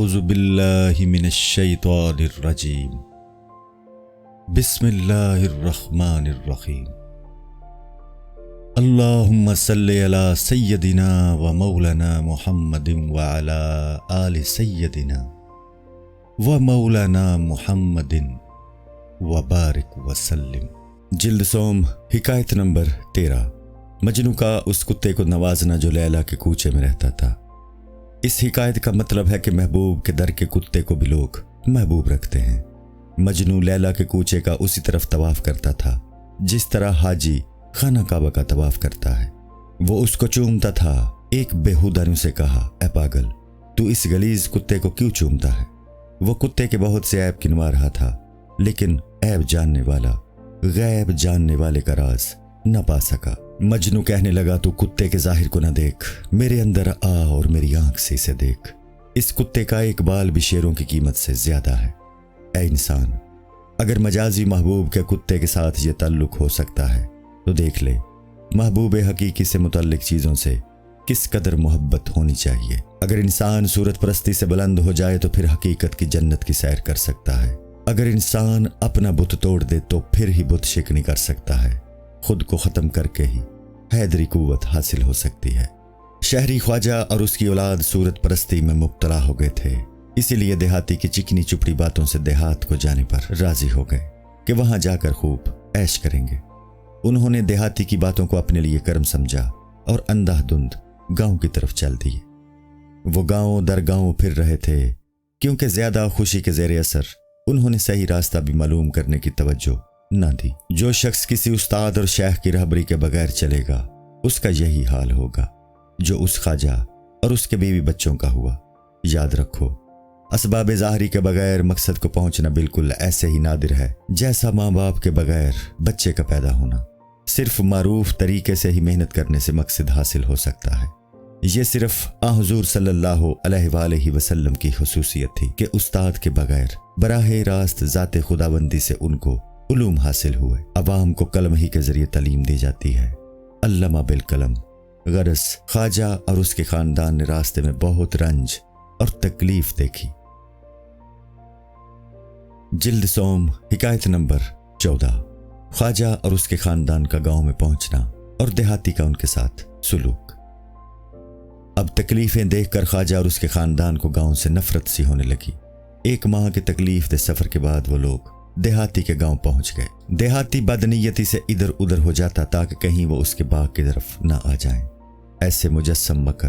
اعوذ باللہ من الشیطان الرجیم بسم اللہ الرحمن الرحیم اللہم صلی علی سیدنا و مولانا محمد وعلی آل سیدنا و مولانا محمد وبارک وسلم۔ جلد سوم، حکایت نمبر 13۔ مجنو کا اس کتے کو نوازنا جو لیلا کے کوچے میں رہتا تھا۔ اس حکایت کا مطلب ہے کہ محبوب کے در کے کتے کو بھی لوگ محبوب رکھتے ہیں۔ مجنو لیلا کے کوچے کا اسی طرف طواف کرتا تھا جس طرح حاجی خانہ کعبہ کا طواف کرتا ہے۔ وہ اس کو چومتا تھا۔ ایک بیہودہ نے اسے کہا، اے پاگل، تو اس غلیظ کتے کو کیوں چومتا ہے؟ وہ کتے کے بہت سے عیب گنوا رہا تھا، لیکن عیب جاننے والا غیب جاننے والے کا راز نہ پا سکا۔ مجنو کہنے لگا، تو کتے کے ظاہر کو نہ دیکھ، میرے اندر آ اور میری آنکھ سے اسے دیکھ۔ اس کتے کا ایک بال بھی شیروں کی قیمت سے زیادہ ہے۔ اے انسان، اگر مجازی محبوب کے کتے کے ساتھ یہ تعلق ہو سکتا ہے تو دیکھ لے محبوب حقیقی سے متعلق چیزوں سے کس قدر محبت ہونی چاہیے۔ اگر انسان صورت پرستی سے بلند ہو جائے تو پھر حقیقت کی جنت کی سیر کر سکتا ہے۔ اگر انسان اپنا بت توڑ دے تو پھر ہی بت شکنی کر سکتا ہے۔ خود کو ختم کر کے ہی حیدری قوت حاصل ہو سکتی ہے۔ شہری خواجہ اور اس کی اولاد صورت پرستی میں مبتلا ہو گئے تھے، اسی لیے دیہاتی کی چکنی چپڑی باتوں سے دیہات کو جانے پر راضی ہو گئے کہ وہاں جا کر خوب عیش کریں گے۔ انہوں نے دیہاتی کی باتوں کو اپنے لیے کرم سمجھا اور اندھا دھند گاؤں کی طرف چل دیے۔ وہ گاؤں در گاؤں پھر رہے تھے کیونکہ زیادہ خوشی کے زیر اثر انہوں نے صحیح راستہ بھی معلوم کرنے کی توجہ نہ دی۔ جو شخص کسی استاد اور شیخ کی رہبری کے بغیر چلے گا اس کا یہی حال ہوگا جو اس خواجہ اور اس کے بیوی بچوں کا ہوا۔ یاد رکھو، اسباب ظاہری کے بغیر مقصد کو پہنچنا بالکل ایسے ہی نادر ہے جیسا ماں باپ کے بغیر بچے کا پیدا ہونا۔ صرف معروف طریقے سے ہی محنت کرنے سے مقصد حاصل ہو سکتا ہے۔ یہ صرف حضور صلی اللہ علیہ وآلہ وسلم کی خصوصیت تھی کہ استاد کے بغیر براہ راست ذات خداوندی سے ان کو علوم حاصل ہوئے۔ عوام کو قلم ہی کے ذریعے تعلیم دی جاتی ہے۔ علامہ بالقلم۔ غرض خواجہ اور اس کے خاندان نے راستے میں بہت رنج اور تکلیف دیکھی۔ جلد سوم، حکایت نمبر 14۔ خواجہ اور اس کے خاندان کا گاؤں میں پہنچنا اور دیہاتی کا ان کے ساتھ سلوک۔ اب تکلیفیں دیکھ کر خواجہ اور اس کے خاندان کو گاؤں سے نفرت سی ہونے لگی۔ ایک ماہ کے تکلیف دہ سفر کے بعد وہ لوگ دیہاتی کے گاؤں پہنچ گئے۔ دیہاتی بدنیتی سے ادھر ادھر ہو جاتا تاکہ کہیں وہ اس کے باغ کی طرف نہ آ جائیں۔ ایسے مجسم مکر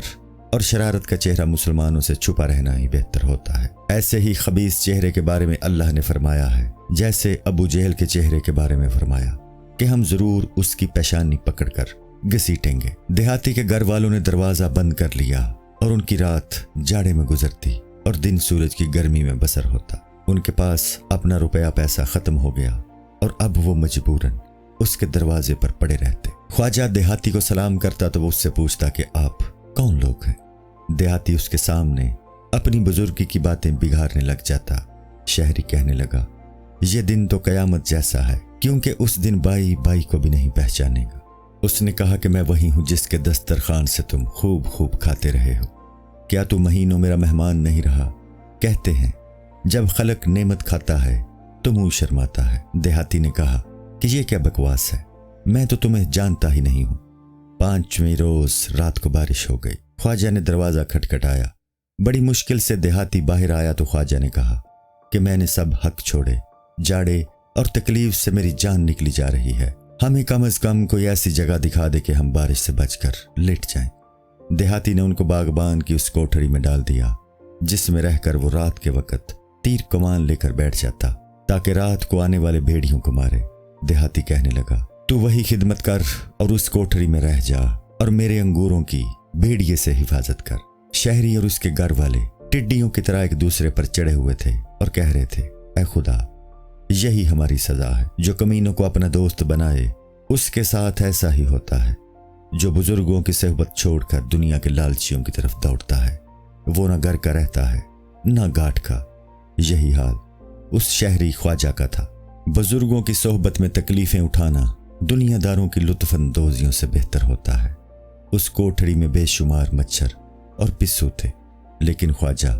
اور شرارت کا چہرہ مسلمانوں سے چھپا رہنا ہی بہتر ہوتا ہے۔ ایسے ہی خبیث چہرے کے بارے میں اللہ نے فرمایا ہے جیسے ابو جہل کے چہرے کے بارے میں فرمایا کہ ہم ضرور اس کی پیشانی پکڑ کر گھسیٹیں گے۔ دیہاتی کے گھر والوں نے دروازہ بند کر لیا اور ان کی رات جاڑے میں گزرتی اور دن سورج کی گرمی میں بسر ہوتا۔ ان کے پاس اپنا روپیہ پیسہ ختم ہو گیا اور اب وہ مجبوراً اس کے دروازے پر پڑے رہتے۔ خواجہ دیہاتی کو سلام کرتا تو وہ اس سے پوچھتا کہ آپ کون لوگ ہیں؟ دیہاتی اس کے سامنے اپنی بزرگی کی باتیں بگاڑنے لگ جاتا۔ شہری کہنے لگا، یہ دن تو قیامت جیسا ہے کیونکہ اس دن بائی بائی کو بھی نہیں پہچانے گا۔ اس نے کہا کہ میں وہی ہوں جس کے دسترخوان سے تم خوب کھاتے رہے ہو۔ کیا تو مہینوں میرا مہمان نہیں رہا؟ کہتے ہیں جب خلق نعمت کھاتا ہے تو منہ شرماتا ہے۔ دیہاتی نے کہا کہ یہ کیا بکواس ہے، میں تو تمہیں جانتا ہی نہیں ہوں۔ 5ویں روز رات کو بارش ہو گئی۔ خواجہ نے دروازہ کھٹکھٹایا۔ بڑی مشکل سے دیہاتی باہر آیا تو خواجہ نے کہا کہ میں نے سب حق چھوڑے، جاڑے اور تکلیف سے میری جان نکلی جا رہی ہے، ہمیں کم از کم کوئی ایسی جگہ دکھا دے کہ ہم بارش سے بچ کر لیٹ جائیں۔ دیہاتی نے ان کو باغبان کی اس کوٹھری میں ڈال دیا جس میں رہ کر وہ رات کے وقت تیر کمان لے کر بیٹھ جاتا تاکہ رات کو آنے والے بھیڑیوں کو مارے۔ دیہاتی کہنے لگا، تو وہی خدمت کر اور اس کوٹھری میں رہ جا اور میرے انگوروں کی بھیڑیے سے حفاظت کر۔ شہری اور اس کے گھر والے ٹڈیوں کی طرح ایک دوسرے پر چڑھے ہوئے تھے اور کہہ رہے تھے، اے خدا، یہی ہماری سزا ہے۔ جو کمینوں کو اپنا دوست بنائے اس کے ساتھ ایسا ہی ہوتا ہے۔ جو بزرگوں کی صحبت چھوڑ کر دنیا کے لالچیوں کی طرف دوڑتا ہے وہ نہ گھر کا رہتا ہے نہ گھاٹ کا۔ یہی حال اس شہری خواجہ کا تھا۔ بزرگوں کی صحبت میں تکلیفیں اٹھانا دنیا داروں کی لطف اندوزیوں سے بہتر ہوتا ہے۔ اس کوٹھڑی میں بے شمار مچھر اور پسو تھے، لیکن خواجہ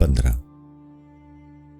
15।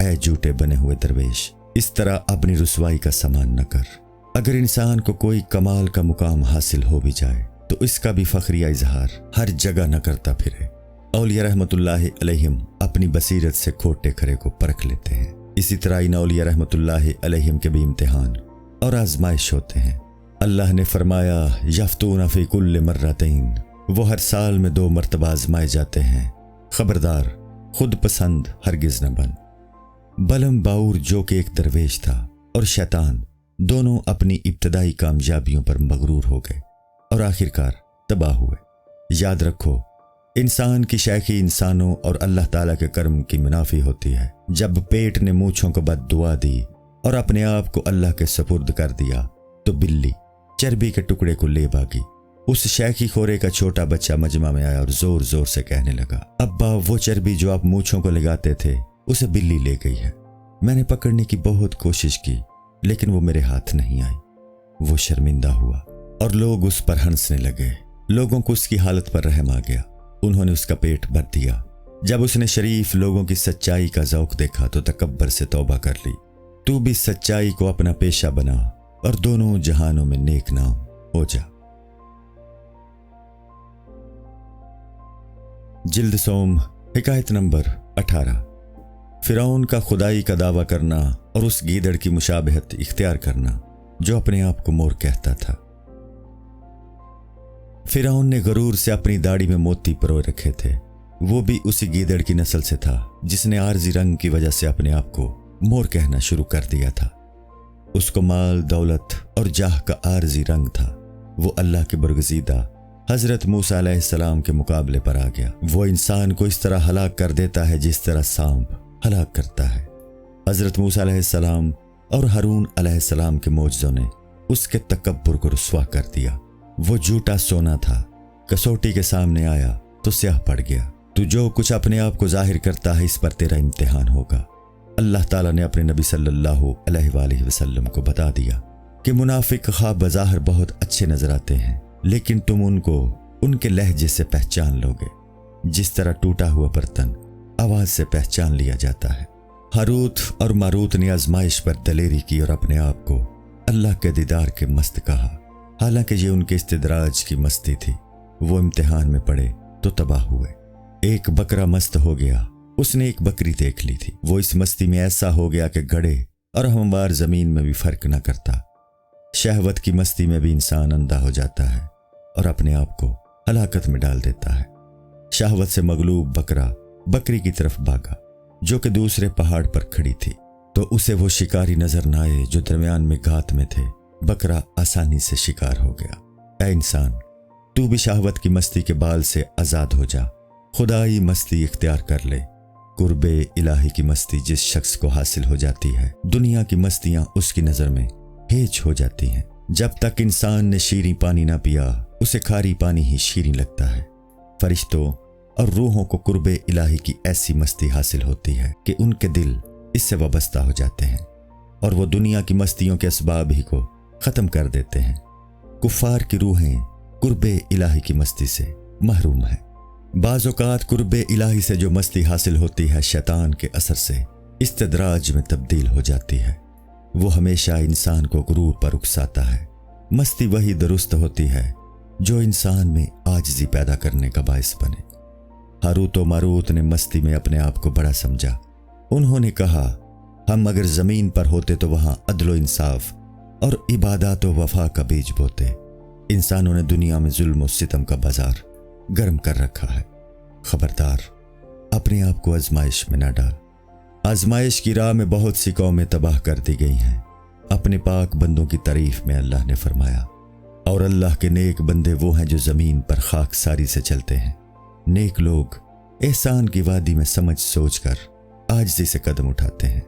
اے جھوٹے بنے ہوئے درویش، اس طرح اپنی رسوائی کا سامان نہ کر۔ اگر انسان کو کوئی کمال کا مقام حاصل ہو بھی جائے تو اس کا بھی فخریہ اظہار ہر جگہ نہ کرتا پھرے۔ اولیاء رحمت اللہ علیہم اپنی بصیرت سے کھوٹے کھرے کو پرکھ لیتے ہیں، اسی طرح ان اولیاء رحمت اللہ علیہم کے بھی امتحان اور آزمائش ہوتے ہیں۔ اللہ نے فرمایا یفتون فی کل مرتین، وہ ہر سال میں 2 مرتبہ آزمائے جاتے ہیں، خبردار خود پسند ہرگز نہ بن۔ بلم باور جو کہ ایک درویش تھا اور شیطان دونوں اپنی ابتدائی کامیابیوں پر مغرور ہو گئے اور آخرکار تباہ ہوئے۔ یاد رکھو، انسان کی شیخی انسانوں اور اللہ تعالیٰ کے کرم کی منافی ہوتی ہے۔ جب پیٹ نے مونچھوں کو بد دعا دی اور اپنے آپ کو اللہ کے سپرد کر دیا تو بلی چربی کے ٹکڑے کو لے بھاگی۔ اس شیخی خورے کا چھوٹا بچہ مجمع میں آیا اور زور زور سے کہنے لگا، ابا وہ چربی جو آپ مونچھوں کو لگاتے تھے اسے بلی لے گئی ہے۔ میں نے پکڑنے کی بہت کوشش کی لیکن وہ میرے ہاتھ نہیں آئی۔ وہ شرمندہ ہوا اور لوگ اس پر ہنسنے لگے۔ لوگوں کو اس کی حالت پر رحم آ گیا، انہوں نے اس کا پیٹ بھر دیا۔ جب اس نے شریف لوگوں کی سچائی کا ذوق دیکھا تو تکبر سے توبہ کر لی۔ تو بھی سچائی کو اپنا پیشہ بنا اور دونوں جہانوں میں نیک نام ہو جا۔ جلد سوم، حکایت نمبر 18۔ فرعون کا خدائی کا دعویٰ کرنا اور اس گیدڑ کی مشابہت اختیار کرنا جو اپنے آپ کو مور کہتا تھا۔ فرعون نے غرور سے اپنی داڑھی میں موتی پروئے رکھے تھے۔ وہ بھی اسی گیدڑ کی نسل سے تھا جس نے عارضی رنگ کی وجہ سے اپنے آپ کو مور کہنا شروع کر دیا تھا۔ اس کو مال، دولت اور جاہ کا عارضی رنگ تھا۔ وہ اللہ کے برگزیدہ حضرت موسیٰ علیہ السلام کے مقابلے پر آ گیا۔ وہ انسان کو اس طرح ہلاک کر دیتا ہے جس طرح سانپ ہلاک کرتا ہے۔ حضرت موسیٰ علیہ السلام اور ہارون علیہ السلام کے معجزوں نے اس کے تکبر کو رسوا کر دیا۔ وہ جھوٹا سونا تھا، کسوٹی کے سامنے آیا تو سیاہ پڑ گیا۔ تو جو کچھ اپنے آپ کو ظاہر کرتا ہے اس پر تیرا امتحان ہوگا۔ اللہ تعالیٰ نے اپنے نبی صلی اللہ علیہ وآلہ وسلم کو بتا دیا کہ منافق خواہ بظاہر بہت اچھے نظر آتے ہیں لیکن تم ان کو ان کے لہجے سے پہچان لو گے، جس طرح ٹوٹا ہوا برتن آواز سے پہچان لیا جاتا ہے۔ ہاروت اور ماروت نے آزمائش پر دلیری کی اور اپنے آپ کو اللہ کے دیدار کے مست کہا، حالانکہ یہ ان کے استدراج کی مستی تھی۔ وہ امتحان میں پڑے تو تباہ ہوئے۔ ایک بکرا مست ہو گیا، اس نے ایک بکری دیکھ لی تھی۔ وہ اس مستی میں ایسا ہو گیا کہ گڑھے اور ہموار زمین میں بھی فرق نہ کرتا۔ شہوت کی مستی میں بھی انسان اندھا ہو جاتا ہے اور اپنے آپ کو ہلاکت میں ڈال دیتا ہے۔ شہوت سے مغلوب بکرا بکری کی طرف بھاگا جو کہ دوسرے پہاڑ پر کھڑی تھی، تو اسے وہ شکاری نظر نہ آئے جو درمیان میں گھات میں تھے۔ بکرا آسانی سے شکار ہو گیا۔ اے انسان، تو بھی شہوت کی مستی کے بال سے آزاد ہو جا، خدائی مستی اختیار کر لے۔ قرب الہی کی مستی جس شخص کو حاصل ہو جاتی ہے، دنیا کی مستیاں اس کی نظر میں ہیچ ہو جاتی ہیں۔ جب تک انسان نے شیریں پانی نہ پیا اسے کھاری پانی ہی شیریں لگتا ہے۔ فرشتوں اور روحوں کو قرب الہی کی ایسی مستی حاصل ہوتی ہے کہ ان کے دل اس سے وابستہ ہو جاتے ہیں اور وہ دنیا کی مستیوں کے اسباب ہی کو ختم کر دیتے ہیں۔ کفار کی روحیں قرب الہی کی مستی سے محروم ہیں۔ بعض اوقات قرب الہی سے جو مستی حاصل ہوتی ہے شیطان کے اثر سے استدراج میں تبدیل ہو جاتی ہے۔ وہ ہمیشہ انسان کو غرور پر اکساتا ہے۔ مستی وہی درست ہوتی ہے جو انسان میں عاجزی پیدا کرنے کا باعث بنے۔ ہاروت و ماروت نے مستی میں اپنے آپ کو بڑا سمجھا۔ انہوں نے کہا، ہم اگر زمین پر ہوتے تو وہاں عدل و انصاف اور عبادات و وفا کا بیج بوتے۔ انسانوں نے دنیا میں ظلم و ستم کا بازار گرم کر رکھا ہے۔ خبردار، اپنے آپ کو آزمائش میں نہ ڈال۔ آزمائش کی راہ میں بہت سی قومیں تباہ کر دی گئی ہیں۔ اپنے پاک بندوں کی تعریف میں اللہ نے فرمایا، اور اللہ کے نیک بندے وہ ہیں جو زمین پر خاک ساری سے چلتے ہیں۔ نیک لوگ احسان کی وادی میں سمجھ سوچ کر عاجزی سے قدم اٹھاتے ہیں۔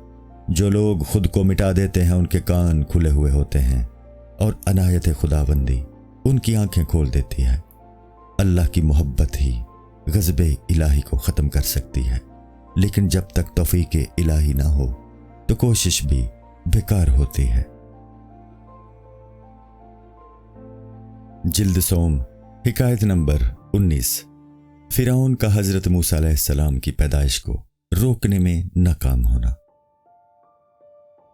جو لوگ خود کو مٹا دیتے ہیں ان کے کان کھلے ہوئے ہوتے ہیں اور عنایت خداوندی ان کی آنکھیں کھول دیتی ہے۔ اللہ کی محبت ہی غضب الہی کو ختم کر سکتی ہے، لیکن جب تک توفیق الہی نہ ہو تو کوشش بھی بیکار ہوتی ہے۔ جلد سوم، حکایت نمبر 19۔ فرعون کا حضرت موسیٰ علیہ السلام کی پیدائش کو روکنے میں ناکام ہونا۔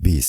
20।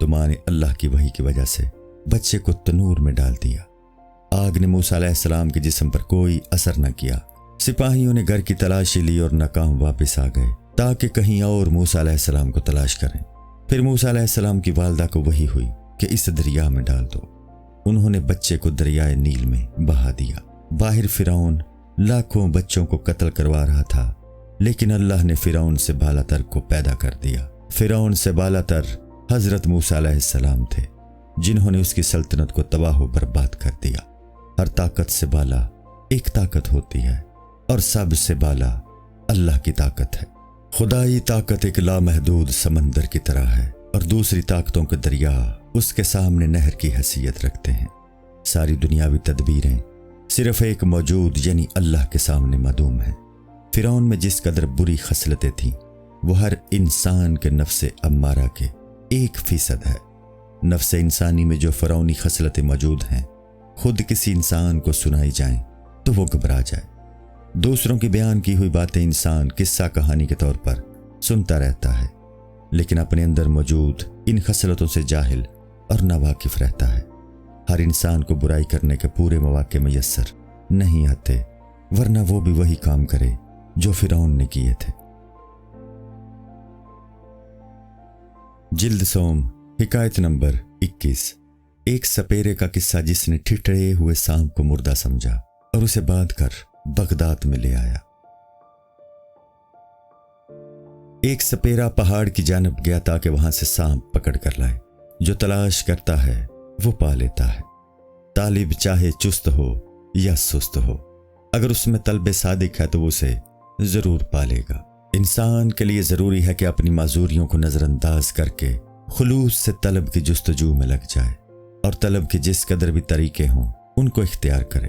تو ماں نے اللہ کی وحی کی وجہ سے بچے کو تنور میں ڈال دیا۔ آگ نے موسیٰ علیہ السلام کے جسم پر کوئی اثر نہ کیا۔ سپاہیوں نے گھر کی تلاشی لی اور ناکام واپس آ گئے تاکہ کہیں اور موسیٰ علیہ السلام کو تلاش کریں۔ پھر موسیٰ علیہ السلام کی والدہ کو وحی ہوئی کہ اس دریا میں ڈال دو۔ انہوں نے بچے کو دریائے نیل میں بہا دیا۔ باہر فرعون لاکھوں بچوں کو قتل کروا رہا تھا، لیکن اللہ نے فرعون سے بالا تر کو پیدا کر دیا۔ فرعون سے بالا تر حضرت موسیٰ علیہ السلام تھے، جنہوں نے اس کی سلطنت کو تباہ و برباد کر دیا۔ ہر طاقت سے بالا ایک طاقت ہوتی ہے، اور سب سے بالا اللہ کی طاقت ہے۔ خدائی طاقت ایک لامحدود سمندر کی طرح ہے، اور دوسری طاقتوں کے دریا اس کے سامنے نہر کی حیثیت رکھتے ہیں۔ ساری دنیاوی تدبیریں صرف ایک موجود یعنی اللہ کے سامنے معدوم ہیں۔ فرعون میں جس قدر بری خصلتیں تھیں، وہ ہر انسان کے نفس امارہ کے 1% ہے۔ نفس انسانی میں جو فرعونی خصلتیں موجود ہیں، خود کسی انسان کو سنائی جائیں تو وہ گھبرا جائے۔ دوسروں کی بیان کی ہوئی باتیں انسان قصہ کہانی کے طور پر سنتا رہتا ہے، لیکن اپنے اندر موجود ان خصلتوں سے جاہل اور ناواقف رہتا ہے۔ ہر انسان کو برائی کرنے کے پورے مواقع میسر نہیں آتے، ورنہ وہ بھی وہی کام کرے جو فرعون نے کیے تھے۔ جلد سوم حکایت نمبر 21۔ ایک سپیرے کا قصہ جس نے ٹھٹرے ہوئے سانپ کو مردہ سمجھا اور اسے باندھ کر بغداد میں لے آیا۔ ایک سپیرا پہاڑ کی جانب گیا تاکہ وہاں سے سانپ پکڑ کر لائے۔ جو تلاش کرتا ہے وہ پا لیتا ہے، طالب چاہے چست ہو یا سست ہو، اگر اس میں طلب صادق ہے تو وہ اسے ضرور پالے گا۔ انسان کے لیے ضروری ہے کہ اپنی معذوریوں کو نظر انداز کر کے خلوص سے طلب کی جستجو میں لگ جائے، اور طلب کے جس قدر بھی طریقے ہوں ان کو اختیار کرے۔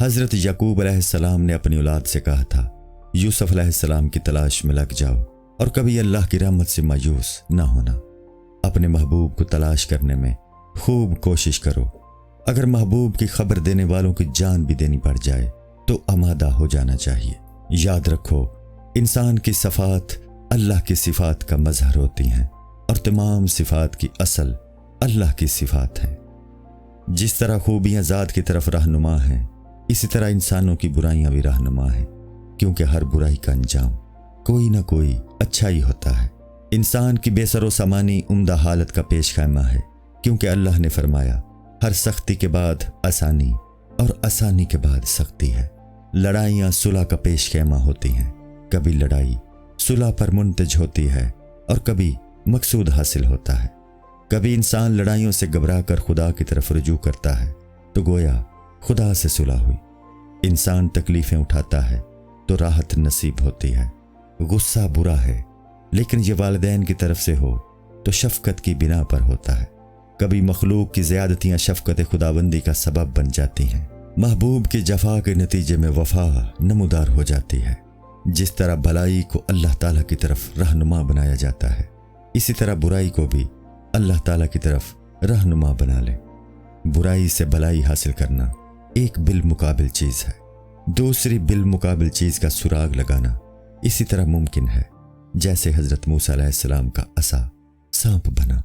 حضرت یعقوب علیہ السلام نے اپنی اولاد سے کہا تھا، یوسف علیہ السلام کی تلاش میں لگ جاؤ اور کبھی اللہ کی رحمت سے مایوس نہ ہونا۔ اپنے محبوب کو تلاش کرنے میں خوب کوشش کرو۔ اگر محبوب کی خبر دینے والوں کی جان بھی دینی پڑ جائے تو آمادہ ہو جانا چاہیے۔ یاد رکھو، انسان کی صفات اللہ کی صفات کا مظہر ہوتی ہیں، اور تمام صفات کی اصل اللہ کی صفات ہیں۔ جس طرح خوبیاں ذات کی طرف رہنما ہیں، اسی طرح انسانوں کی برائیاں بھی رہنما ہیں، کیونکہ ہر برائی کا انجام کوئی نہ کوئی اچھا ہی ہوتا ہے۔ انسان کی بے سر و سامانی عمدہ حالت کا پیش خیمہ ہے، کیونکہ اللہ نے فرمایا، ہر سختی کے بعد آسانی اور آسانی کے بعد سختی ہے۔ لڑائیاں صلح کا پیش خیمہ ہوتی ہیں، کبھی لڑائی صلح پر منتج ہوتی ہے اور کبھی مقصود حاصل ہوتا ہے۔ کبھی انسان لڑائیوں سے گھبرا کر خدا کی طرف رجوع کرتا ہے تو گویا خدا سے صلح ہوئی۔ انسان تکلیفیں اٹھاتا ہے تو راحت نصیب ہوتی ہے۔ غصہ برا ہے، لیکن یہ والدین کی طرف سے ہو تو شفقت کی بنا پر ہوتا ہے۔ کبھی مخلوق کی زیادتیاں شفقت خداوندی کا سبب بن جاتی ہیں۔ محبوب کی جفا کے نتیجے میں وفا نمودار ہو جاتی ہے۔ جس طرح بھلائی کو اللہ تعالیٰ کی طرف رہنما بنایا جاتا ہے، اسی طرح برائی کو بھی اللہ تعالیٰ کی طرف رہنما بنا لے۔ برائی سے بھلائی حاصل کرنا ایک بالمقابل چیز ہے، دوسری بالمقابل چیز کا سراغ لگانا اسی طرح ممکن ہے جیسے حضرت موسیٰ علیہ السلام کا عصا سانپ بنا،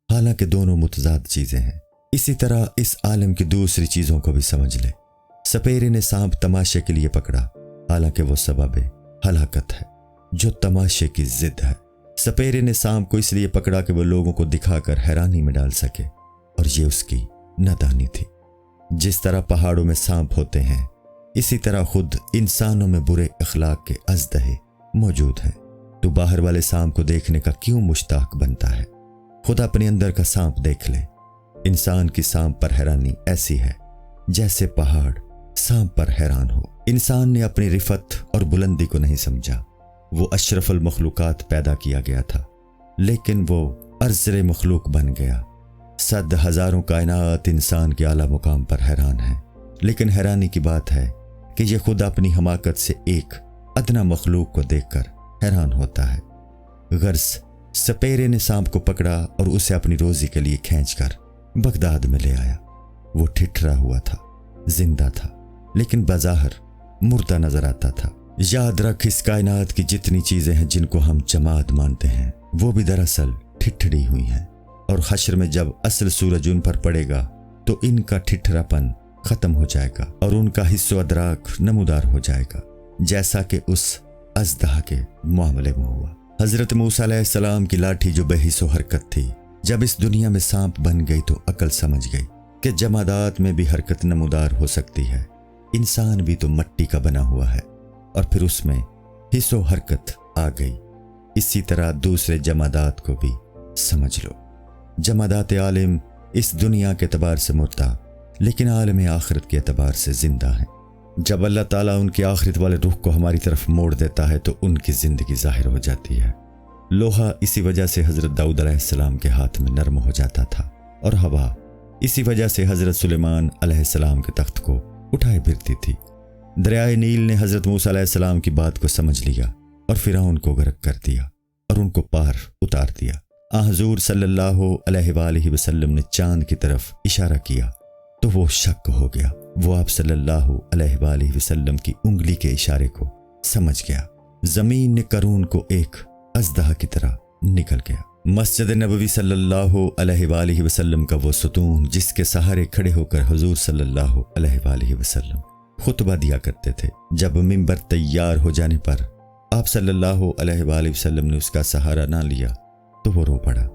حالانکہ دونوں متضاد چیزیں ہیں۔ اسی طرح اس عالم کی دوسری چیزوں کو بھی سمجھ لے۔ سپیرے نے سانپ تماشے کے لیے پکڑا، حالانکہ وہ سبب ہلاکت ہے جو تماشے کی ضد ہے۔ سپیرے نے سانپ کو اس لیے پکڑا کہ وہ لوگوں کو دکھا کر حیرانی میں ڈال سکے، اور یہ اس کی نادانی تھی۔ جس طرح پہاڑوں میں سانپ ہوتے ہیں، اسی طرح خود انسانوں میں برے اخلاق کے ازدہے موجود ہیں۔ تو باہر والے سانپ کو دیکھنے کا کیوں مشتاق بنتا ہے؟ خود اپنے اندر کا سانپ دیکھ لے۔ انسان کی سانپ پر حیرانی ایسی ہے جیسے پہاڑ سانپ پر حیران ہو۔ انسان نے اپنی رفت اور بلندی کو نہیں سمجھا۔ وہ اشرف المخلوقات پیدا کیا گیا تھا، لیکن وہ ارذل مخلوق بن گیا۔ 100,000 کائنات انسان کے اعلیٰ مقام پر حیران ہیں، لیکن حیرانی کی بات ہے کہ یہ خود اپنی حماقت سے ایک ادنا مخلوق کو دیکھ کر حیران ہوتا ہے۔ غرض سپیرے نے سانپ کو پکڑا اور اسے اپنی روزی کے لیے کھینچ کر بغداد میں لے آیا۔ وہ ٹھٹرا ہوا تھا، زندہ تھا، لیکن بظاہر مردہ نظر آتا تھا۔ یاد رکھ، اس کائنات کی جتنی چیزیں ہیں جن کو ہم جماد مانتے ہیں، وہ بھی دراصل ٹھٹڑی ہوئی ہیں، اور حشر میں جب اصل سورج ان پر پڑے گا تو ان کا ٹھٹھراپن ختم ہو جائے گا اور ان کا حص و ادراک نمودار ہو جائے گا، جیسا کہ اس اژدہا کے معاملے میں ہوا۔ حضرت موسیٰ علیہ السلام کی لاٹھی جو بے حس و حرکت تھی، جب اس دنیا میں سانپ بن گئی تو عقل سمجھ گئی کہ جمادات میں بھی حرکت نمودار ہو سکتی ہے، انسان بھی تو مٹی کا بنا ہوا ہے، اور پھر اس میں حس و حرکت آ گئی۔ اسی طرح دوسرے جمادات کو بھی سمجھ لو۔ جمادات عالم اس دنیا کے اعتبار سے مردہ لیکن عالم آخرت کے اعتبار سے زندہ ہیں۔ جب اللہ تعالیٰ ان کی آخرت والے رخ کو ہماری طرف موڑ دیتا ہے تو ان کی زندگی ظاہر ہو جاتی ہے۔ لوہا اسی وجہ سے حضرت داؤد علیہ السلام کے ہاتھ میں نرم ہو جاتا تھا، اور ہوا اسی وجہ سے حضرت سلیمان علیہ السلام کے تخت کو اٹھائے پھرتی تھی۔ دریائے نیل نے حضرت موسیٰ علیہ السلام کی بات کو سمجھ لیا اور فرعون کو غرق کر دیا اور ان کو پار اتار دیا۔ حضور صلی اللہ علیہ وآلہ وسلم نے چاند کی طرف اشارہ کیا تو وہ شک ہو گیا، وہ آپ صلی اللہ علیہ وآلہ وسلم کی انگلی کے اشارے کو سمجھ گیا۔ زمین نے قارون کو ایک اژدہا کی طرح نکل گیا۔ مسجد نبوی صلی اللہ علیہ وآلہ وسلم کا وہ ستون جس کے سہارے کھڑے ہو کر حضور صلی اللہ علیہ وآلہ وسلم خطبہ دیا کرتے تھے، جب ممبر تیار ہو جانے پر آپ صلی اللہ علیہ وآلہ وسلم نے اس کا سہارا نہ لیا تو وہ رو پڑا۔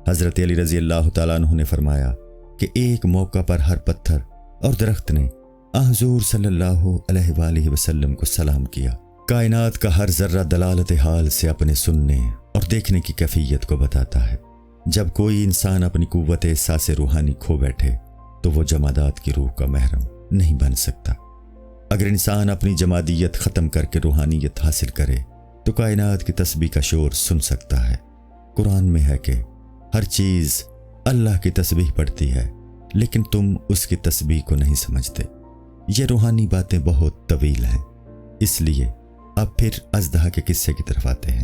حضرت علی رضی اللہ تعالیٰ عنہ نے فرمایا کہ ایک موقع پر ہر پتھر اور درخت نے حضور صلی اللہ علیہ وآلہ وسلم کو سلام کیا۔ کائنات کا ہر ذرہ دلالت حال سے اپنے سننے اور دیکھنے کی کیفیت کو بتاتا ہے۔ جب کوئی انسان اپنی قوت احساس روحانی کھو بیٹھے تو وہ جمادات کی روح کا محرم نہیں بن سکتا۔ اگر انسان اپنی جمادیت ختم کر کے روحانیت حاصل کرے تو کائنات کی تسبیح کا شور سن سکتا ہے۔ قرآن میں ہے کہ ہر چیز اللہ کی تسبیح پڑھتی ہے لیکن تم اس کی تسبیح کو نہیں سمجھتے۔ یہ روحانی باتیں بہت طویل ہیں، اس لیے اب پھر اژدہا کے قصے کی طرف آتے ہیں۔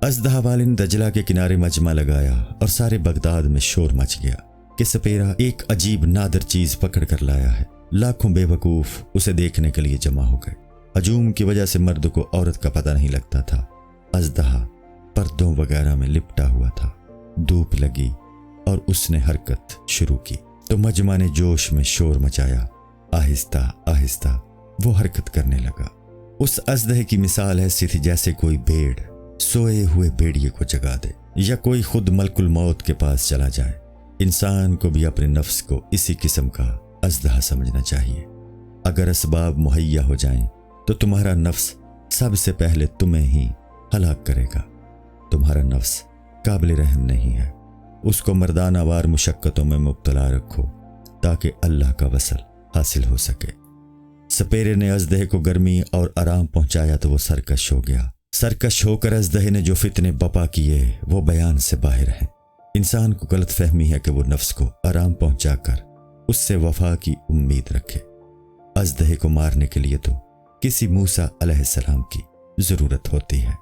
اژدہا والے نے دجلہ کے کنارے مجمع لگایا اور سارے بغداد میں شور مچ گیا کہ سپیرا ایک عجیب نادر چیز پکڑ کر لایا ہے۔ لاکھوں بے وقوف اسے دیکھنے کے لیے جمع ہو گئے۔ ہجوم کی وجہ سے مرد کو عورت کا پتہ نہیں لگتا تھا۔ اژدہا پردوں وغیرہ میں لپٹا ہوا تھا۔ دھوپ لگی اور اس نے حرکت شروع کی تو مجمع نے جوش میں شور مچایا۔ آہستہ آہستہ وہ حرکت کرنے لگا۔ اس اژدہے کی مثال ایسی تھی جیسے کوئی بھیڑ سوئے ہوئے بھیڑیے کو جگا دے یا کوئی خود ملک الموت کے پاس چلا جائے۔ انسان کو بھی اپنے نفس کو اسی قسم کا اژدہا سمجھنا چاہیے۔ اگر اسباب مہیا ہو جائیں تو تمہارا نفس سب سے پہلے تمہیں ہی ہلاک کرے گا۔ تمہارا نفس قابل رحم نہیں ہے، اس کو مردانہ وار مشقتوں میں مبتلا رکھو تاکہ اللہ کا وصل حاصل ہو سکے۔ سپیرے نے اژدہے کو گرمی اور آرام پہنچایا تو وہ سرکش ہو گیا۔ سرکش ہو کر اژدہے نے جو فتنے بپا کیے وہ بیان سے باہر ہیں۔ انسان کو غلط فہمی ہے کہ وہ نفس کو آرام پہنچا کر اس سے وفا کی امید رکھے۔ اژدہے کو مارنے کے لیے تو کسی موسیٰ علیہ السلام کی ضرورت ہوتی ہے۔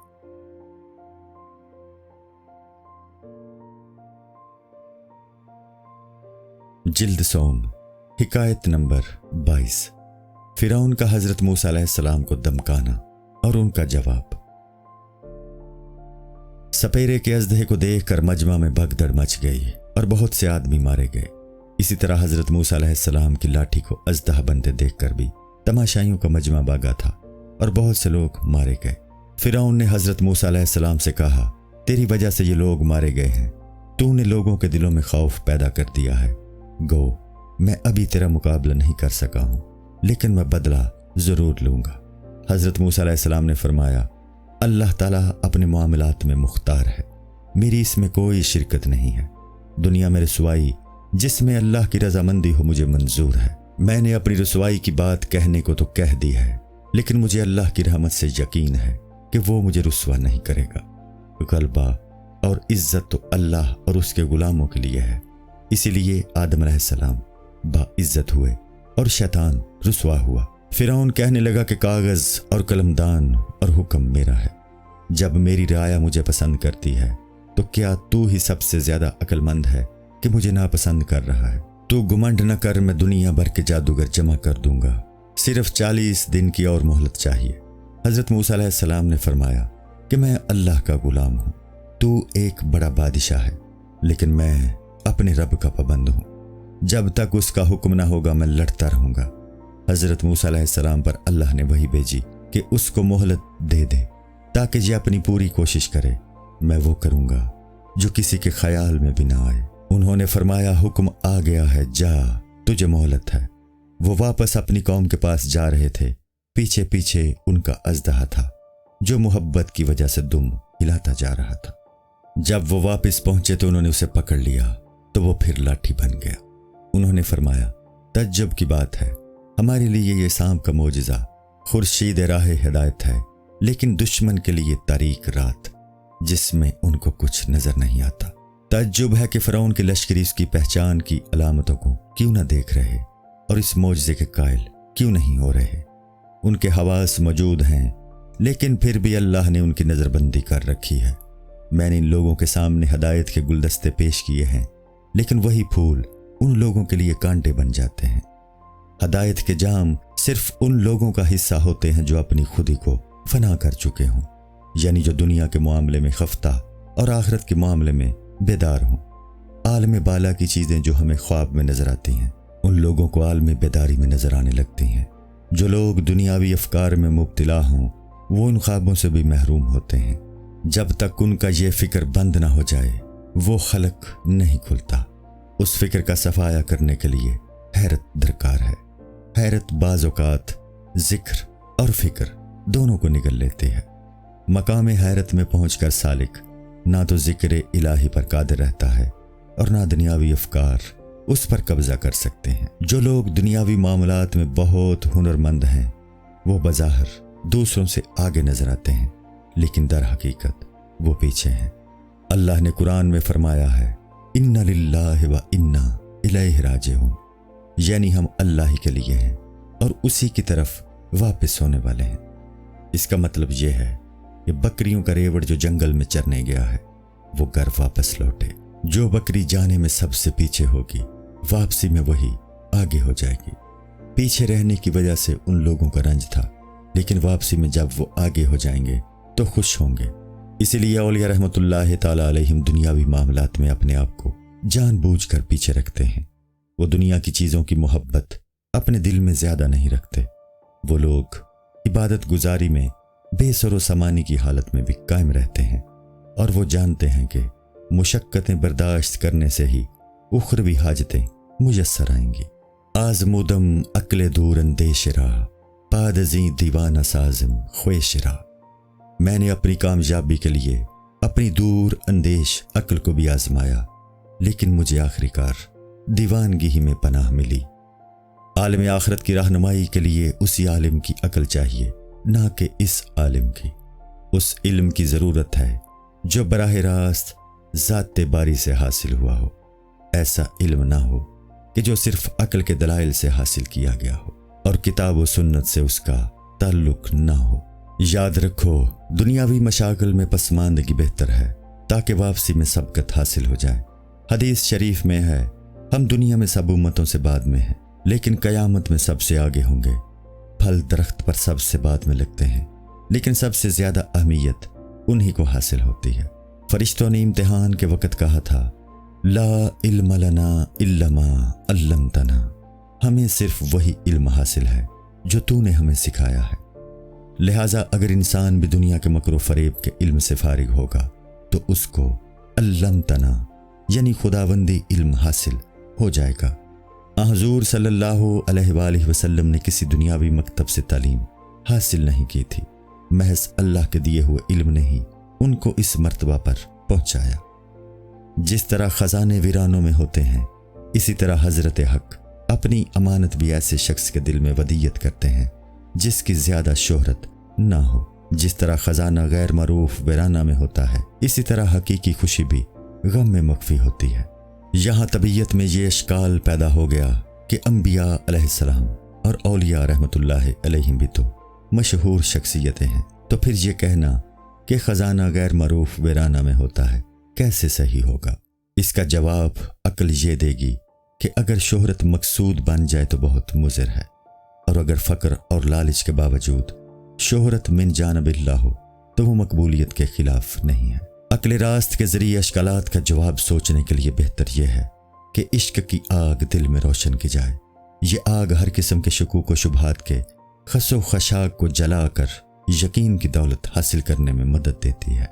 جلد سوم، حکایت نمبر 22۔ فرعون کا حضرت موسیٰ علیہ السلام کو دمکانا اور ان کا جواب۔ سپیرے کے اژدہے کو دیکھ کر مجمع میں بھگدڑ مچ گئی اور بہت سے آدمی مارے گئے۔ اسی طرح حضرت موسیٰ علیہ السلام کی لاٹھی کو اژدہا بنتے دیکھ کر بھی تماشائیوں کا مجمع بھاگا تھا اور بہت سے لوگ مارے گئے۔ فرعون نے حضرت موسیٰ علیہ السلام سے کہا، تیری وجہ سے یہ لوگ مارے گئے ہیں، تو نے لوگوں کے دلوں میں خوف پیدا کر دیا ہے۔ گو میں ابھی تیرا مقابلہ نہیں کر سکا ہوں لیکن میں بدلہ ضرور لوں گا۔ حضرت موسیٰ علیہ السلام نے فرمایا، اللہ تعالیٰ اپنے معاملات میں مختار ہے، میری اس میں کوئی شرکت نہیں ہے۔ دنیا میں رسوائی جس میں اللہ کی رضامندی ہو مجھے منظور ہے۔ میں نے اپنی رسوائی کی بات کہنے کو تو کہہ دی ہے لیکن مجھے اللہ کی رحمت سے یقین ہے کہ وہ مجھے رسوا نہیں کرے گا۔ غلبہ اور عزت تو اللہ اور اس کے غلاموں کے لیے ہے، اسی لیے آدم علیہ السلام با عزت ہوئے اور شیطان رسوا ہوا۔ فرعون کہنے لگا کہ کاغذ اور قلمدان اور حکم میرا ہے۔ جب میری رعایا مجھے پسند کرتی ہے تو کیا تو ہی سب سے زیادہ عقل مند ہے کہ مجھے ناپسند کر رہا ہے؟ تو گمنڈ نہ کر، میں دنیا بھر کے جادوگر جمع کر دوں گا، صرف 40 دن کی اور مہلت چاہیے۔ حضرت موسیٰ علیہ السلام نے فرمایا کہ میں اللہ کا غلام ہوں، تو ایک بڑا بادشاہ ہے لیکن میں اپنے رب کا پابند ہوں، جب تک اس کا حکم نہ ہوگا میں لڑتا رہوں گا۔ حضرت موسیٰ علیہ السلام پر اللہ نے وحی بھیجی کہ اس کو مہلت دے دے تاکہ یہ اپنی پوری کوشش کرے، میں وہ کروں گا جو کسی کے خیال میں بھی نہ آئے۔ انہوں نے فرمایا حکم آ گیا ہے، جا، تجھے مہلت ہے۔ وہ واپس اپنی قوم کے پاس جا رہے تھے، پیچھے پیچھے ان کا اژدہا تھا جو محبت کی وجہ سے دم ہلاتا جا رہا تھا۔ جب وہ واپس پہنچے تو انہوں نے اسے پکڑ لیا تو وہ پھر لاٹھی بن گیا۔ انہوں نے فرمایا تعجب کی بات ہے، ہمارے لیے یہ سانپ کا معجزہ خورشید راہ ہدایت ہے، لیکن دشمن کے لیے تاریک رات جس میں ان کو کچھ نظر نہیں آتا۔ تعجب ہے کہ فرعون کے لشکری اس کی پہچان کی علامتوں کو کیوں نہ دیکھ رہے اور اس معجزے کے قائل کیوں نہیں ہو رہے۔ ان کے حواس موجود ہیں لیکن پھر بھی اللہ نے ان کی نظر بندی کر رکھی ہے۔ میں نے ان لوگوں کے سامنے ہدایت کے گلدستے پیش کیے ہیں، لیکن وہی پھول ان لوگوں کے لیے کانٹے بن جاتے ہیں۔ ہدایت کے جام صرف ان لوگوں کا حصہ ہوتے ہیں جو اپنی خودی کو فنا کر چکے ہوں، یعنی جو دنیا کے معاملے میں خفتہ اور آخرت کے معاملے میں بیدار ہوں۔ عالم بالا کی چیزیں جو ہمیں خواب میں نظر آتی ہیں ان لوگوں کو عالم بیداری میں نظر آنے لگتی ہیں۔ جو لوگ دنیاوی افکار میں مبتلا ہوں وہ ان خوابوں سے بھی محروم ہوتے ہیں۔ جب تک ان کا یہ فکر بند نہ ہو جائے وہ خلق نہیں کھلتا۔ اس فکر کا صفایا کرنے کے لیے حیرت درکار ہے۔ حیرت بعض اوقات ذکر اور فکر دونوں کو نگل لیتی ہے۔ مقام حیرت میں پہنچ کر سالک نہ تو ذکر الہی پر قادر رہتا ہے اور نہ دنیاوی افکار اس پر قبضہ کر سکتے ہیں۔ جو لوگ دنیاوی معاملات میں بہت ہنرمند ہیں وہ بظاہر دوسروں سے آگے نظر آتے ہیں، لیکن در حقیقت وہ پیچھے ہیں۔ اللہ نے قرآن میں فرمایا ہے اِنَّ لِلَّهِ وَإِنَّا إِلَيْهِ راجعون، یعنی ہم اللہ ہی کے لیے ہیں اور اسی کی طرف واپس ہونے والے ہیں۔ اس کا مطلب یہ ہے کہ بکریوں کا ریوڑ جو جنگل میں چرنے گیا ہے وہ گھر واپس لوٹے۔ جو بکری جانے میں سب سے پیچھے ہوگی واپسی میں وہی آگے ہو جائے گی۔ پیچھے رہنے کی وجہ سے ان لوگوں کا رنج تھا، لیکن واپسی میں جب وہ آگے ہو جائیں گے تو خوش ہوں گے۔ اسی لیے اولیاء رحمۃ اللہ تعالی علیہم دنیاوی معاملات میں اپنے آپ کو جان بوجھ کر پیچھے رکھتے ہیں۔ وہ دنیا کی چیزوں کی محبت اپنے دل میں زیادہ نہیں رکھتے۔ وہ لوگ عبادت گزاری میں بے سر و سامانی کی حالت میں بھی قائم رہتے ہیں، اور وہ جانتے ہیں کہ مشقتیں برداشت کرنے سے ہی اخروی حاجتیں میسر آئیں گی۔ آزمودم عقل دور اندیش را، پادزیں دیوانہ سازم خویش را۔ میں نے اپنی کامیابی کے لیے اپنی دور اندیش عقل کو بھی آزمایا، لیکن مجھے آخری کار دیوانگی ہی میں پناہ ملی۔ عالم آخرت کی رہنمائی کے لیے اسی عالم کی عقل چاہیے، نہ کہ اس عالم کی۔ اس علم کی ضرورت ہے جو براہ راست ذات باری سے حاصل ہوا ہو۔ ایسا علم نہ ہو کہ جو صرف عقل کے دلائل سے حاصل کیا گیا ہو اور کتاب و سنت سے اس کا تعلق نہ ہو۔ یاد رکھو دنیاوی مشاغل میں پسماندگی بہتر ہے تاکہ واپسی میں سبقت حاصل ہو جائے۔ حدیث شریف میں ہے ہم دنیا میں سب امتوں سے بعد میں ہیں، لیکن قیامت میں سب سے آگے ہوں گے۔ پھل درخت پر سب سے بعد میں لگتے ہیں، لیکن سب سے زیادہ اہمیت انہی کو حاصل ہوتی ہے۔ فرشتوں نے امتحان کے وقت کہا تھا لا علم لنا الا ما علمتنا، ہمیں صرف وہی علم حاصل ہے جو تو نے ہمیں سکھایا ہے۔ لہٰذا اگر انسان بھی دنیا کے مکر و فریب کے علم سے فارغ ہوگا تو اس کو علمتنا یعنی خداوندی علم حاصل ہو جائے گا۔ حضور صلی اللہ علیہ وآلہ وسلم نے کسی دنیاوی مکتب سے تعلیم حاصل نہیں کی تھی، محض اللہ کے دیے ہوئے علم نے ہی ان کو اس مرتبہ پر پہنچایا۔ جس طرح خزانے ویرانوں میں ہوتے ہیں، اسی طرح حضرت حق اپنی امانت بھی ایسے شخص کے دل میں ودیت کرتے ہیں جس کی زیادہ شہرت نہ ہو۔ جس طرح خزانہ غیر معروف ویرانہ میں ہوتا ہے، اسی طرح حقیقی خوشی بھی غم میں مخفی ہوتی ہے۔ یہاں طبیعت میں یہ اشکال پیدا ہو گیا کہ انبیاء علیہ السلام اور اولیاء رحمۃ اللہ علیہم بھی تو مشہور شخصیتیں ہیں، تو پھر یہ کہنا کہ خزانہ غیر معروف ویرانہ میں ہوتا ہے کیسے صحیح ہوگا؟ اس کا جواب عقل یہ دے گی کہ اگر شہرت مقصود بن جائے تو بہت مضر ہے، اور اگر فقر اور لالچ کے باوجود شہرت من جانب اللہ ہو تو وہ مقبولیت کے خلاف نہیں ہے۔ عقل راست کے ذریعے اشکالات کا جواب سوچنے کے لیے بہتر یہ ہے کہ عشق کی آگ دل میں روشن کی جائے۔ یہ آگ ہر قسم کے شکوک و شبہات کے خس و خشاک کو جلا کر یقین کی دولت حاصل کرنے میں مدد دیتی ہے۔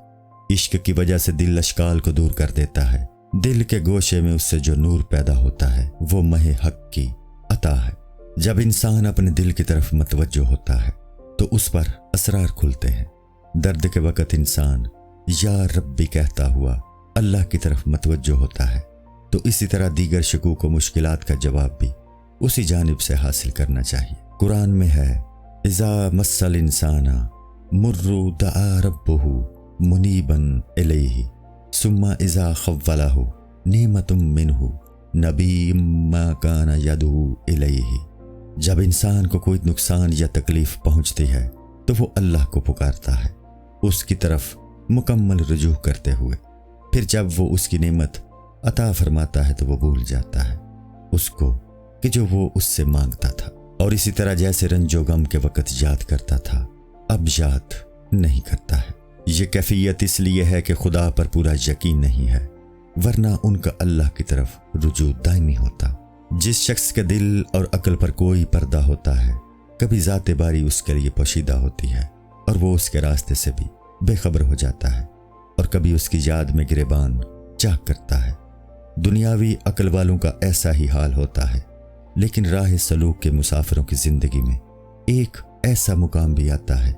عشق کی وجہ سے دل اشکال کو دور کر دیتا ہے۔ دل کے گوشے میں اس سے جو نور پیدا ہوتا ہے وہ مہ حق کی عطا ہے۔ جب انسان اپنے دل کی طرف متوجہ ہوتا ہے تو اس پر اسرار کھلتے ہیں۔ درد کے وقت انسان یا ربی کہتا ہوا اللہ کی طرف متوجہ ہوتا ہے تو اسی طرح دیگر شکوک و مشکلات کا جواب بھی اسی جانب سے حاصل کرنا چاہیے۔ قرآن میں ہے اذا مس الانسان مر دعا ربہ منیبا الیہ ثم اذا خولہ نعمت منہ نبی ما کان یدعو الیہ۔ جب انسان کو کوئی نقصان یا تکلیف پہنچتی ہے تو وہ اللہ کو پکارتا ہے اس کی طرف مکمل رجوع کرتے ہوئے، پھر جب وہ اس کی نعمت عطا فرماتا ہے تو وہ بھول جاتا ہے اس کو کہ جو وہ اس سے مانگتا تھا، اور اسی طرح جیسے رنج و غم کے وقت یاد کرتا تھا اب یاد نہیں کرتا ہے۔ یہ کیفیت اس لیے ہے کہ خدا پر پورا یقین نہیں ہے، ورنہ ان کا اللہ کی طرف رجوع دائمی ہوتا۔ جس شخص کے دل اور عقل پر کوئی پردہ ہوتا ہے کبھی ذات باری اس کے لیے پوشیدہ ہوتی ہے اور وہ اس کے راستے سے بھی بے خبر ہو جاتا ہے، اور کبھی اس کی یاد میں گریبان چاک کرتا ہے۔ دنیاوی عقل والوں کا ایسا ہی حال ہوتا ہے، لیکن راہ سلوک کے مسافروں کی زندگی میں ایک ایسا مقام بھی آتا ہے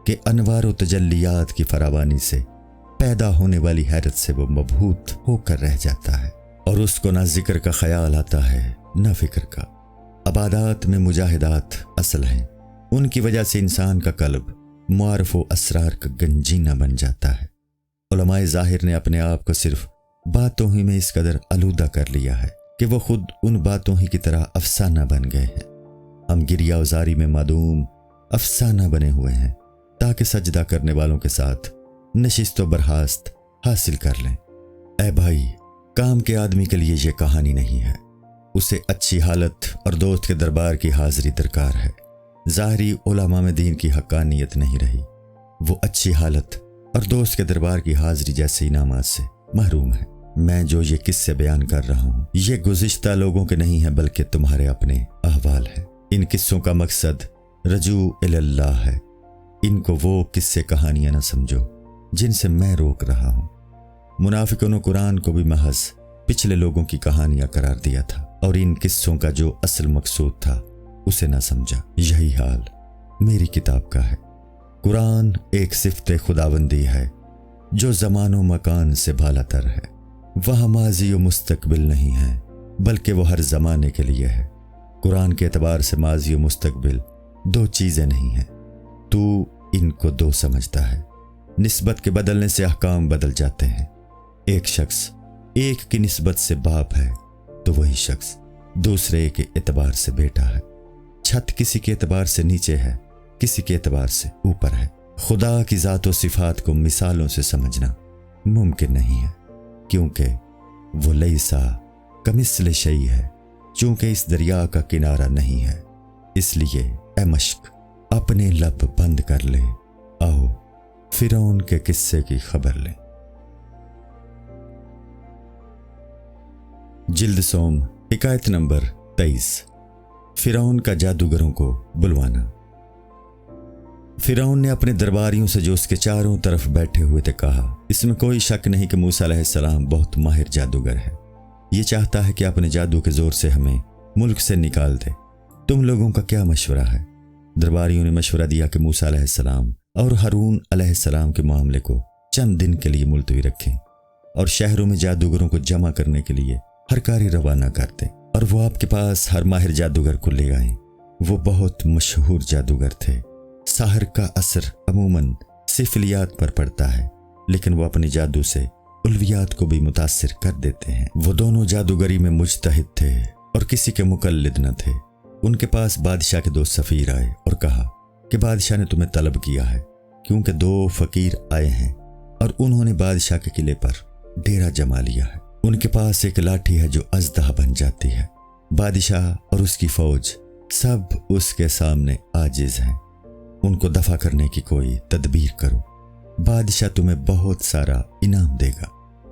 کہ انوار و تجلیات کی فراوانی سے پیدا ہونے والی حیرت سے وہ مبہوت ہو کر رہ جاتا ہے، اور اس کو نہ ذکر کا خیال آتا ہے نہ فکر کا۔ عبادات میں مجاہدات اصل ہیں، ان کی وجہ سے انسان کا قلب معارف و اسرار کا گنجینہ بن جاتا ہے۔ علماء ظاہر نے اپنے آپ کو صرف باتوں ہی میں اس قدر آلودہ کر لیا ہے کہ وہ خود ان باتوں ہی کی طرح افسانہ بن گئے ہیں۔ ہم گریا ازاری میں معدوم افسانہ بنے ہوئے ہیں تاکہ سجدہ کرنے والوں کے ساتھ نشست و برخاست حاصل کر لیں۔ اے بھائی، کام کے آدمی کے لیے یہ کہانی نہیں ہے، اسے اچھی حالت اور دوست کے دربار کی حاضری درکار ہے۔ ظاہری علماء میں دین کی حقانیت نہیں رہی، وہ اچھی حالت اور دوست کے دربار کی حاضری جیسے انعامات سے محروم ہے۔ میں جو یہ قصے بیان کر رہا ہوں یہ گزشتہ لوگوں کے نہیں ہیں بلکہ تمہارے اپنے احوال ہیں۔ ان قصوں کا مقصد رجوع الی اللہ ہے۔ ان کو وہ قصے کہانیاں نہ سمجھو جن سے میں روک رہا ہوں۔ منافقوں نے قرآن کو بھی محض پچھلے لوگوں کی کہانیاں قرار دیا تھا اور ان قصوں کا جو اصل مقصود تھا اسے نہ سمجھا۔ یہی حال میری کتاب کا ہے۔ قرآن ایک صفت خداوندی ہے جو زمان و مکان سے بالا تر ہے۔ وہاں ماضی و مستقبل نہیں ہے بلکہ وہ ہر زمانے کے لیے ہے۔ قرآن کے اعتبار سے ماضی و مستقبل دو چیزیں نہیں ہیں، تو ان کو دو سمجھتا ہے۔ نسبت کے بدلنے سے احکام بدل جاتے ہیں۔ ایک شخص ایک کی نسبت سے باپ ہے تو وہی شخص دوسرے کے اعتبار سے بیٹا ہے۔ چھت کسی کے اعتبار سے نیچے ہے، کسی کے اعتبار سے اوپر ہے۔ خدا کی ذات و صفات کو مثالوں سے سمجھنا ممکن نہیں ہے، کیونکہ وہ لیسا کمثل شیء ہے۔ چونکہ اس دریا کا کنارہ نہیں ہے، اس لیے اے مشک اپنے لب بند کر لے، آؤ فرعون کے قصے کی خبر لیں۔ جلد سوم حکایت نمبر 23۔ فرعون کا جادوگروں کو بلوانا۔ فرعون نے اپنے درباریوں سے جو اس کے چاروں طرف بیٹھے ہوئے تھے کہا، اس میں کوئی شک نہیں کہ موسیٰ علیہ السلام بہت ماہر جادوگر ہے۔ یہ چاہتا ہے کہ اپنے جادو کے زور سے ہمیں ملک سے نکال دے۔ تم لوگوں کا کیا مشورہ ہے؟ درباریوں نے مشورہ دیا کہ موسیٰ علیہ السلام اور ہارون علیہ السلام کے معاملے کو چند دن کے لیے ملتوی رکھیں اور شہروں میں جادوگروں کو جمع کرنے کے لیے ہر کاری روانہ کر دیں، اور وہ آپ کے پاس ہر ماہر جادوگر کو لے آئیں۔ وہ بہت مشہور جادوگر تھے۔ ساحر کا اثر عموماً سفلیات پر پڑتا ہے، لیکن وہ اپنی جادو سے الویات کو بھی متاثر کر دیتے ہیں۔ وہ دونوں جادوگری میں مجتہد تھے اور کسی کے مقلد نہ تھے۔ ان کے پاس بادشاہ کے 2 سفیر آئے اور کہا کہ بادشاہ نے تمہیں طلب کیا ہے، کیونکہ 2 فقیر آئے ہیں اور انہوں نے بادشاہ کے قلعے پر ڈیرا جما لیا ہے۔ ان کے پاس ایک لاٹھی ہے جو اژدہا بن جاتی ہے۔ بادشاہ اور اس کی فوج سب اس کے سامنے عاجز ہیں۔ ان کو دفع کرنے کی کوئی تدبیر کرو، بادشاہ تمہیں بہت سارا انعام دے گا۔